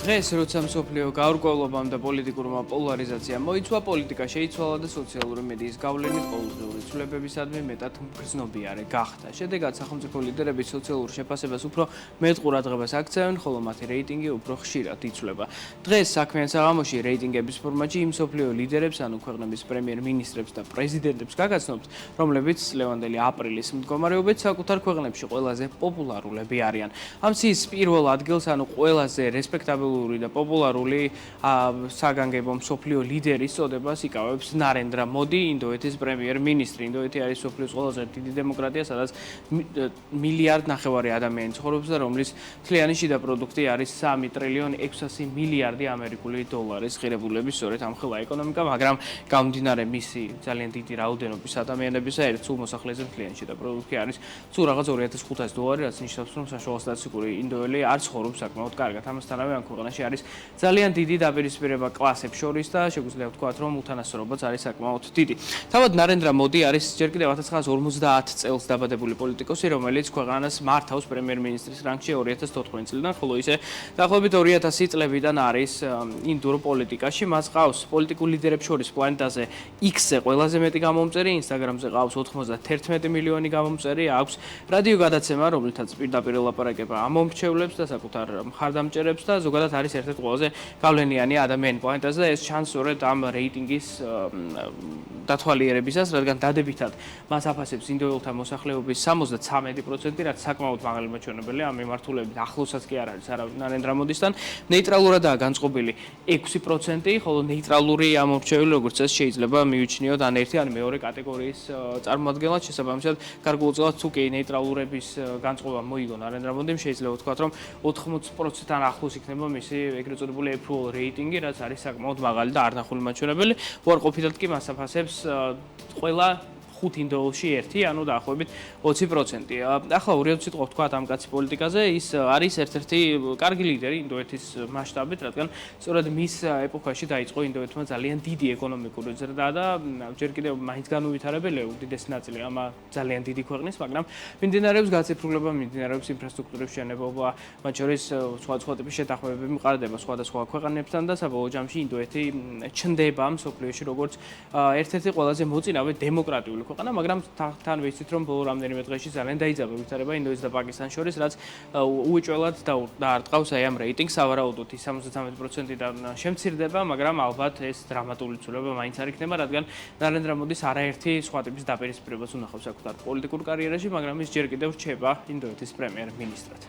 დღეს როცა მსოფლიო გაურკვევლობამ და პოლიტიკურმა პოლარიზაციამ მოიცვა, პოლიტიკა შეიცვალა და სოციალური მედიის გავლენით ყოველდღიური ცვლილებებისადმი მეტად მგრძნობიარე გახდა. შედეგად სახელმწიფო ლიდერები სოციალურ შეფასებას უფრო მეტ ყურადღებას აქცევენ, ხოლო მათი რეიტინგი უფრო ხშირად იცვლება. დღეს საქმიან საღამოში რეიტინგების ფორმატში იმ მსოფლიო ლიდერებს, ანუ ქვეყნების პრემიერ-მინისტრებს და პრეზიდენტებს გაგაცნობთ, რომლებიც ლევანდელი აპრილის მდგომარეობით საკუთარ ქვეყნებში ყველაზე პოპულარულები არიან. ამ სიის პირველ ადგილს, ანუ ყველაზე რესპექტაბელური და პოპულარული საგანგებო მსოფლიო ლიდერის წოდებას იკავებს ნარენდრა მოდი, ინდოეთის პრემიერ-მინისტრი. ინდოეთი არის მსოფლიოს ყველაზე დიდი დემოკრატია, სადაც 1,5 მილიარდი ადამიანი ცხოვრობს და რომლის მთლიანი შიდა პროდუქტი არის 3,600 მილიარდი ამერიკული დოლარის ღირებულების სწორედ ამხელა ეკონომიკა, მაგრამ გამომდინარე მისი ძალიან დიდი რაოდენობის ადამიანებისა, ერთ სულ მოსახლეზე მთლიანი შიდა პროდუქტი არის სულ რაღაც $2,500, რაც ნიშნავს, რომ საშუალო სტატისტიკური ინდოელი არ ცხოვრობს საკმაოდ კარგად. ამასთანავე ამ ქვეყანაში არის ძალიან დიდი დაპირისპირება კლასებს შორის და შეგვიძლია ვთქვათ, რომ უთანასწორობაც არის საკმაოდ დიდი. თავად ნარენდრა მოდი არის ჯერ კიდევ 1950 წელს დაბადებული პოლიტიკოსი, რომელიც ქვეყანას მართავს პრემიერ-მინისტრის რანგში 2014 წლიდან, ხოლო ისე დაახლოებით 2000 წლებიდან არის ინდურ პოლიტიკაში. მას ყავს პოლიტიკურ ლიდერებს შორის პლანეტაზე X-ზე ყველაზე მეტი გამომწერი, Instagram-ზე ყავს 91 მილიონი გამომწერი, აქვს რადიო გადაცემა, რომლითაც პირდაპირ ელაპარაკება ამ მომრჩევლებს და საკუთარ მხარდამჭერებს და ზოგადად არის ერთ-ერთი ყველაზე გავლენიანი ადამიანი პლანეტაზე და ეს ჩანს სწორედ ამ რეიტინგის დათვალიერებისას, რადგან დადებითად მას აფასებს ინდოელთა მოსახლეობის 73%, რაც საკმაოდ მაღალი მაჩვენებელია ამ მიმართულებით ახლოსაც კი არ არის არავინ ნარენდრა მოდისთან. ნეიტრალურადაა განწყობილი 6%, ხოლო ნეიტრალური ამ მომრჩეველი, როგორც წესი, შეიძლება მივიჩნიოთ ან ერთი ან მეორე კატეგორიის წარმომადგენლად. შესაბამისად, გარკვეულწილად თუ კი ნეიტრალურების განწყობა მოიგო ნარენდრა მოდიმ, შეიძლება ვთქვათ, რომ 80%-თან ახლოს იქნება მისი ეგრეთ წოდებული approval რეიტინგი, რაც არის საკმაოდ მაღალი და არნახული მაჩვენებელი. უარყოფითად კი მას აფასებს ყველა 5 ინდოელში ერთი, ანუ დაახლოებით 20%. ახლა ორი სიტყვა ვთქვათ ამ კაცის პოლიტიკაზე, ის არის ერთ-ერთი კარგი ლიდერი ინდოეთის მასშტაბით, რადგან სწორედ მის ეპოქაში დაიწყო ინდოეთმა ძალიან დიდი ეკონომიკური ზრდა და ჯერ კიდევ მაინც განუვითარებელია უდიდესი ნაწილი ამ ძალიან დიდი ქვეყნის, მაგრამ მიმდინარეობს გაციფრულება, მიმდინარეობს ინფრასტრუქტურის მშენებლობა, მათ შორის სხვადასხვა ტიპის შეთანხმებები მყარდება სხვადასხვა ქვეყნებთან და საბოლოო ჯამში ინდოეთი ჩნდება მსოფლიოში როგორც ერთ-ერთი ყველაზე მოწინავე დემოკრატიული ქვეყანა, მაგრამ თან ვიცით, რომ ბოლო რამდენიმე დღეში ძალიან დაიძაბა ვითარება ინდოეთის და პაკისტანის შორის, რაც უეჭველად დაარტყავს აი ამ რეიტინგს. სავარაუდოდ ის 73%-დან შემცირდება, მაგრამ ალბათ ეს დრამატული ცვლილება მაინც არ იქნება, რადგან ნარენდრა მოდის არაერთი სხვა ტიპის დაპირისპირებას უნახავს საკუთარ პოლიტიკურ კარიერაში, მაგრამ ის ჯერ კიდევ რჩება ინდოეთის პრემიერ-მინისტრად.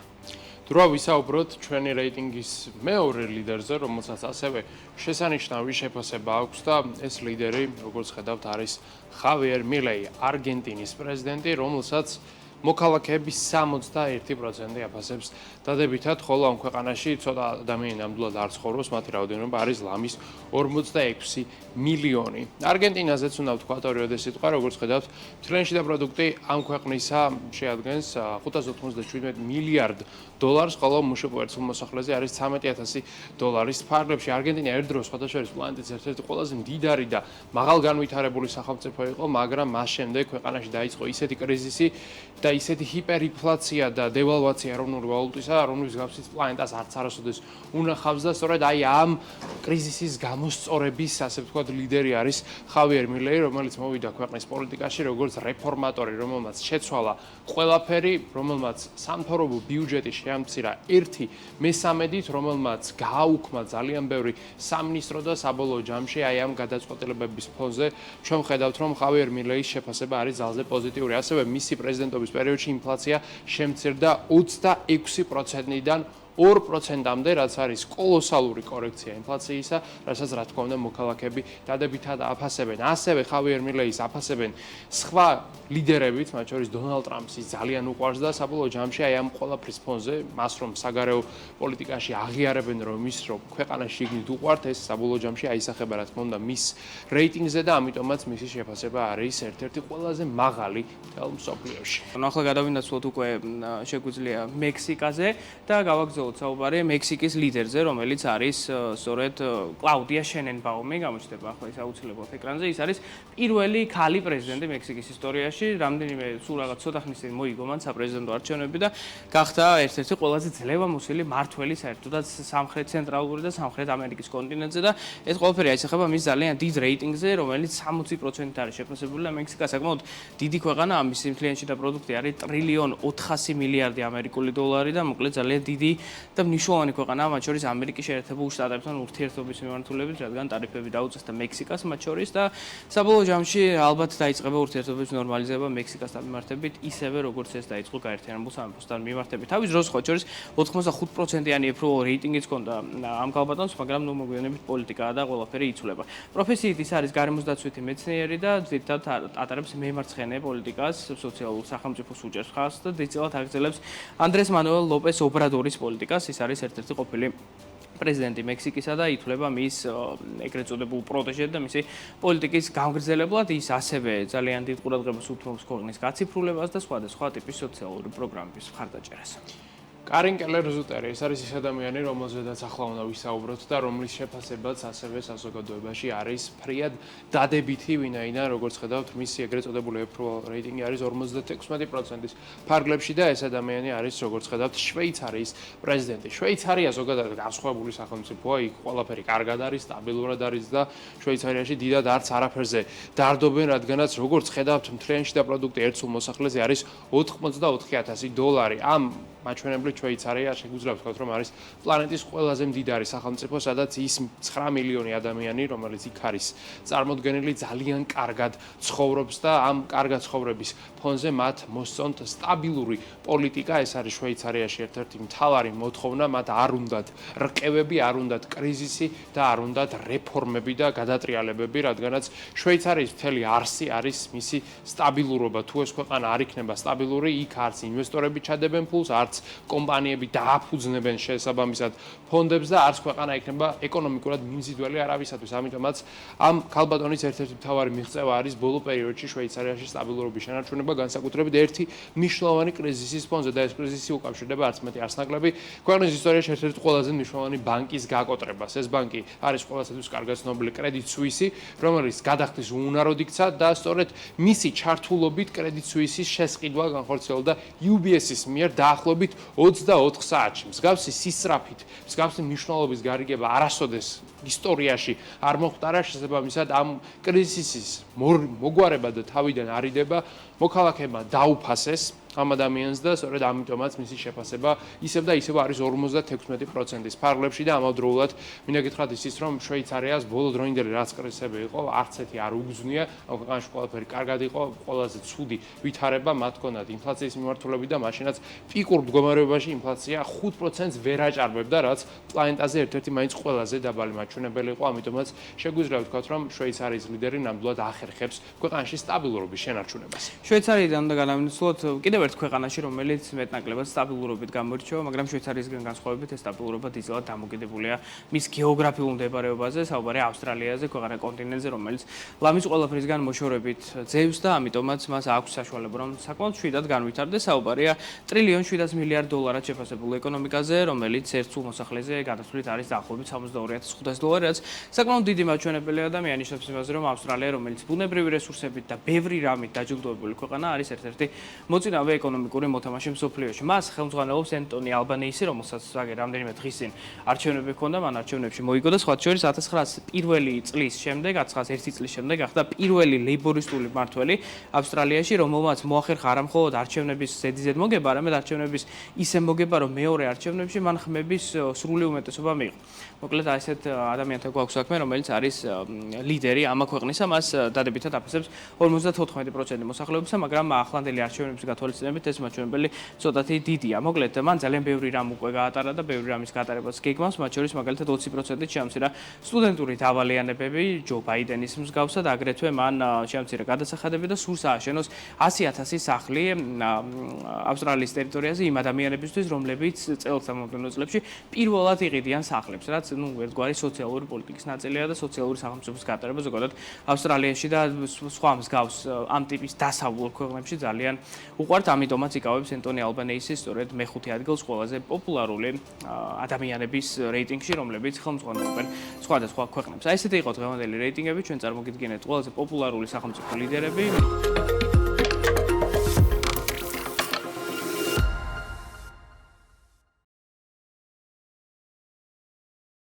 დროა ვისაუბროთ ჩვენი რეიტინგის მეორე ლიდერზე, რომელსაც ასევე შესანიშნავი შეფასება აქვს და ეს ლიდერი, როგორც ხედავთ, არის ხავიერ მილეი, არგენტინის პრეზიდენტი, რომელსაც მოქალაქეების 61% აფასებს დადებითად, ხოლო ამ ქვეყანაში ცოტა ადამიანი ნამდვილად არ ცხოვრობს, მათი რაოდენობა არის ლამის 46 მილიონი. არგენტინაზეც უნდა ვთქვათ ორივე სიტყვა, როგორც ხედავთ, მთლიანი შიდა პროდუქტი ამ ქვეყნისა შეადგენს 597 მილიარდ დოლარს, ხოლო მშპ-ს მოსახლეზე არის 13,000 ფარგლებში. არგენტინა ერთდროს სხვადასხვა პლანეტის ერთ-ერთი ყველაზე მდიდარი და მაღალგანვითარებული სახელმწიფო იყო, მაგრამ მას შემდეგ ქვეყანაში დაიწყო ისეთი კრიზისი და ისეთი ჰიპერინფლაცია და დევალვაცია ეროვნული ვალუტისა, რომლის გაფსით პლანეტას არც არასოდეს უნახავს და სწორედ აი ამ კრიზისის გამოსწორების, ასე ვთქვათ, ლიდერი არის ხავიერ მილეი, რომელიც მოვიდა ქვეყნის პოლიტიკაში როგორც რეფორმატორი, რომელმაც შეცვალა ყველაფერი, რომელმაც სამთავრობო ბიუჯეტი შეამცირა 1/3-ით, რომელმაც გააუქმა ძალიან ბევრი სამინისტრო და საბოლოო ჯამში აი ამ გადაწყვეტილებების ფონზე ჩვენ ხედავთ, რომ ხავიერ მილეის შეფასება არის ძალზე პოზიტიური. ასევე მისი პრეზიდენტობის პერიოდში ინფლაცია შემცირდა 26%-დან 2%-მდე, რაც არის კოლოსალური კორექცია ინფლაციისა, რასაც რა თქმა უნდა მოქალაქეები დადებითად აფასებენ. ასევე ხავიერ მილეის აფასებენ სხვა ლიდერებიც, მათ შორის დონალდ ტრამპს ის ძალიან უყვარს და საბოლოო ჯამში აი ამ ყველაფრის ფონზე, მას რომ საგარეო პოლიტიკაში აღიარებენ, რომ ის რომ ქვეყანა შიგნით უყვართ, ეს საბოლოო ჯამში აისახება რა თქმა უნდა მის რეიტინგზე და ამიტომაც მისი შეფასება არის ერთ-ერთი ყველაზე მაღალი მთელ მსოფლიოში. ახლა გადავინაცვლოთ უკვე შეგვიძლია მექსიკაზე და გავაგზავნოთ უშუალოდ საუბარია მექსიკის ლიდერზე, რომელიც არის სწორედ კლაუდია შენენბაუმი, გამოჩნდება ახლა ის აუცილებლად ეკრანზე. ის არის პირველი ქალი პრეზიდენტი მექსიკის ისტორიაში. რამდენიმე სულ რაღაც ცოტა ხნის წინ მოიგო მან საპრეზიდენტო არჩევნები და გახდა ერთ-ერთი ყველაზე ძლევამოსილი მმართველი საერთოდაც სამხრეთ ცენტრალური და სამხრეთ ამერიკის კონტინენტზე და ეს ყველაფერი აისახება მის ძალიან დიდ რეიტინგზე, რომელიც 60%-ით არის შეფასებული და მექსიკა საკმაოდ დიდი ქვეყანა, ამის სიმთლიანში და პროდუქტი არის ტრილიონ 400 მილიარდი ამერიკული დოლარი და მოკლედ ძალიან დიდი და მნიშვნელოვანი ქვეყანაა, მათ შორის ამერიკის შეერთებულ შტატებთან ურთიერთობის მიმართულებით, რადგან ტარიფები დაუწესდა მექსიკას მათ შორის და საბოლოო ჯამში ალბათ დაიწყება ურთიერთობების ნორმალიზება მექსიკასთან მიმართებით, ისევე როგორც ეს დაიწყო გაერთიანებულ სამეფოსთან მიმართებით. თავის დროს ხო შორის 85%-იანი approval რეიტინგიც ჰქონდა ამ ქალბატონს, მაგრამ ნუ მოგვიანებით პოლიტიკაა და ყველაფერი იცვლება. პროფესიით ის არის გარემოსდაცვითი მეცნიერი და ძირითადად ატარებს მემარცხენე პოლიტიკას, სოციალურ სახელმწიფოს უჭერს ხაზს და ძირითადად აგრძელებს ანდრეს მანუელ ლოპეს ობრადორის პოლიტიკას. ის არის ერთ-ერთი ყოფილი პრეზიდენტი მექსიკისა და ითვლება მის ეგრეთ წოდებულ პროტეჟედ და მისი პოლიტიკის გამგრძელებლად. ის ასევე ძალიან დიდ ყურადღებას უთმობს ქვეყნის გაციფრულებას და სხვადასხვა ტიპის სოციალური პროგრამების მხარდაჭერას. კარინ კელერ-ზუტერი, ეს არის ის ადამიანი, რომელზედაც ახლა უნდა ვისაუბროთ და რომლის შეფასებაც ასევე საზოგადოებაში არის ფრიად დადებითი, ვინაიდან როგორც ხედავთ, მისი ეგრეთ წოდებული approval rating-ი არის 56%-ის ფარგლებში და ეს ადამიანი არის, როგორც ხედავთ, შვეიცარიის პრეზიდენტი. შვეიცარია ზოგადად განსხვავებული სახელმწიფოა, იქ ყველაფერი კარგად არის, სტაბილურად არის და შვეიცარიაში დიდად არც არაფერზე დარდობენ, რადგანაც როგორც ხედავთ, მთლიანში და პროდუქტი ერთ სულ მოსახლეზე არის $84,000. ამ მაჩვენებლით შვეიცარია შეგვიძლია ვთქვათ, რომ არის პლანეტის ყველაზე მდიდარი სახელმწიფო, სადაც ის 9 მილიონი ადამიანი, რომელიც იქ არის წარმოდგენილი, ძალიან კარგად ცხოვრობს და ამ კარგად ცხოვრების ფონზე მათ მოსწონთ სტაბილური პოლიტიკა. ეს არის შვეიცარიაში ერთ-ერთი მთავარი მოთხოვნა, მათ არ უნდათ რყევები, არ უნდათ კრიზისი და არ უნდათ რეფორმები და გადატრიალებები, რადგანაც შვეიცარიის მთელი არსი არის მისი სტაბილურობა. თუ ეს ქვეყანა არ იქნება სტაბილური, იქ არც ინვესტორები ჩადებენ ფულს, არც კომპანიები დააფუძნებენ შესაბამისად ფონდებს და არც ქვეყანა იქნება ეკონომიკურად მიმზიდველი არავისათვის. ამიტომაც ამ ქალბატონის ერთ-ერთი მთავარი მიღწევა არის ბოლო პერიოდში შვეიცარიაში სტაბილურობის შენარჩუნება, განსაკუთრებით ერთი მნიშვნელოვანი კრიზისის ფონზე და ეს კრიზისი უკავშირდება არც მეტი არც ნაკლები ქვეყნის ისტორიაში ერთ-ერთი ყველაზე მნიშვნელოვანი ბანკის გაკოტრებას. ეს ბანკი არის ყველასათვის კარგად ცნობილი კრედიტ სუისი, რომელიც გადახდის უნაროდ იქცა და სწორედ მისი ჩართულობით კრედიტ სუისის შესყიდვა განხორციელდა UBS-ის მიერ დაახლოებით 24 საათში. მსგავსი სისწრაფით, მსგავსი მნიშვნელობის გარიგება არასოდეს ისტორიაში არ მოხდარა, შესაბამისად ამ კრიზისის მოგვარება და თავიდან არიდება მოქალაქეებმა დაუფასეს ამ ადამიანს და სწორედ ამიტომაც მისი შეფასება ისევ და ისევ არის 56%-ის ფარგლებში და ამავდროულად მინდა გითხრათ ისიც, რომ შვეიცარიას ბოლო დროინდელი რაც კრიზისები იყო, არც ერთი არ უგზნია, ამ ქვეყანაში ყველაფერი კარგად იყო, ყველაზე ცუდი ვითარება მათ ჰქონდათ ინფლაციის მიმართულებით და მაშინაც პიკურ მდგომარეობაში ინფლაცია 5%-ს ვერ აჭარბებდა, რაც პლანეტაზე ერთ-ერთი მაინც ყველაზე დაბალი მაჩვენებელი იყო, ამიტომაც შეგვიძლია ვთქვათ, რომ შვეიცარიის ლიდერი ნამდვილად ახერხებს ქვეყანაში სტაბილურობის შენარჩუნებას. შვეიცარიიდან უნდა განავითაროთ კიდევ ერთ ქვეყანაში, რომელიც მეტნაკლებად სტაბილურობით გამოირჩევა, მაგრამ შვეიცარიისგან განსხვავებით ეს სტაბილურობა დიდწილად დამოკიდებულია მის გეოგრაფიულ მდებარეობაზე, საუბარია ავსტრალიაზე, ქვეყანა კონტინენტზე, რომელიც ლამის ყველაფრისგან მოშორებით ძევს და ამიტომაც მას აქვს საშუალება, რომ საკმაოდ მშვიდად განვითარდეს. საუბარია $1,700 მილიარდად შეფასებულ ეკონომიკაზე, რომელიც ერთ სულ მოსახლეზე გადასვლით არის დაახლოებით $62,500, რაც საკმაოდ დიდი მაჩვენებელია და მეანიშნებს იმაზე, რომ ავსტრალია, რომელიც ბუნებრივი რესურსებით და ბევრი რამით დაჯილდოებული ქვეყანა არის ერთ-ერთი მოწინავე ეკონომიკური მოთამაშე მსოფლიოში. მას ხელმძღვანელობს ენტონი ალბანეისი, რომელსაც რამდენიმე დღის წინ არჩევნები ჰქონდა, მან არჩევნებში მოიგო და სხვა შორის 1901 წლის შემდეგ, 1901 წლის შემდეგ გახდა პირველი ლეიბორისტული მმართველი ავსტრალიაში, რომელმაც მოახერხა არა მხოლოდ არჩევნების ზედიზედ მოგება, არამედ არჩევნების ისე მოგება, რომ მეორე არჩევნებში მან ხმების სრული უმეტესობა მიიღო. მოკლედ ასეთ ადამიანთან გვაქვს საქმე, რომელიც არის ლიდერი ამ ქვეყნისა, მას დადებითად აფასებს 54% მოსახლეობისა, მაგრამ ახლანდელი არჩევნების გათვალისწინებით ეს მაჩვენებელი ცოტათი დიდია. მოკლედ მან ძალიან ბევრი რამ უკვე გაატარა და ბევრი რამის გატარებას გეგმავს, მათ შორის მაგალითად 20%-ით შეამცირა სტუდენტური დავალიანებები ჯო ბაიდენის მსგავსად, აგრეთვე მან შეამცირა გადასახადები და სურს ააშენოს 100,000 სახლი ავსტრალიის ტერიტორიაზე იმ ადამიანებისთვის, რომლებიც წელს ამავდროულად წლებში პირველად იყიდიან სახლებს, რაც ერთგვარი სოციალური პოლიტიკის ნაწილია და სოციალური სახელმწიფოს გატარება ზოგადად ავსტრალიაში და სხვა მსგავს ამ ტიპის დასავლურ ქვეყნებში ძალიან უყვართ. ამიტომაც იკავებს ენტონი ალბანეისი სწორედ მეხუთე ადგილს ყველაზე პოპულარული ადამიანების რეიტინგში, რომლებიც ხელმძღვანელობენ სხვადასხვა ქვეყნებს. აი ესეთი იყო დღევანდელი რეიტინგები, ჩვენ წარმოგიდგენთ ყველაზე პოპულარული სახელმწიფო ლიდერები.